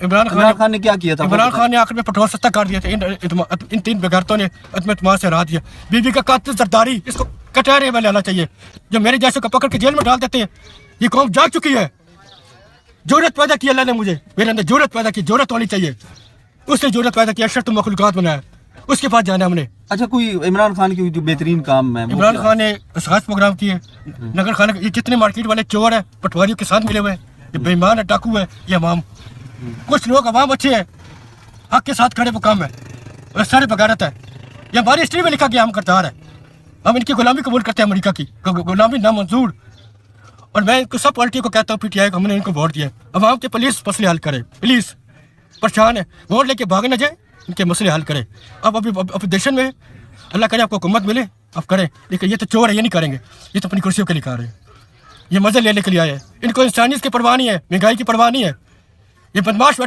इमरान खान ने क्या किया था? इमरान खान ने आखिर में पेट्रोल सस्ता कर दिया था। इन 3 बेगैरतों ने अदम से हरा दिया। बीवी का कातिल जरदारी, इसको कटहरे में लाना चाहिए। जो मेरे जैसे को पकड़ के जेल में डाल देते हैं, ये कौम जाग चुकी है। जरूरत पैदा की अल्लाह ने मुझे, मेरे अंदर जरूरत पैदा की, जरूरत होनी चाहिए। उसने जरूरत पैदा की, अशरफ मखलूकात बनाया, उसके पास जाना हमने। अच्छा, कोई इमरान खान की जो बेहतरीन काम है? इमरान खान ने खास प्रोग्राम किए। नगर खाना, ये कितने मार्केट वाले चोर है, पटवारियों के साथ मिले हुए हैं, ये बेईमान है, डाकू है, ये अवाम। कुछ लोग अवाम अच्छे हैं, हक के साथ खड़े वो काम है, और सारे बगारत है। ये हमारी हिस्ट्री में लिखा गया हम करतार है। हम इनकी गुलामी कबूल करते हैं, अमेरिका की गुलामी नामंजूर। और मैं इनको सब पार्टियों को कहता हूँ, पीटीआई को, हमने इनको वोट दिया। अवाम के पुलिस मसले हल करे, प्लीज़। परेशान है, वोट लेके भाग न जाए, इनके मसले हल करे। अब अभी अपोजिशन में अल्लाह करे आपको हुकूमत मिले, अब करें। लेकिन ये तो चोर है, ये नहीं करेंगे। ये तो अपनी कुर्सियों के लिए कर रहे हैं, ये मजे लेने के लिए आए हैं। इनको इंसानियत की परवाह नहीं है, महंगाई की परवाह नहीं है। ये बदमाश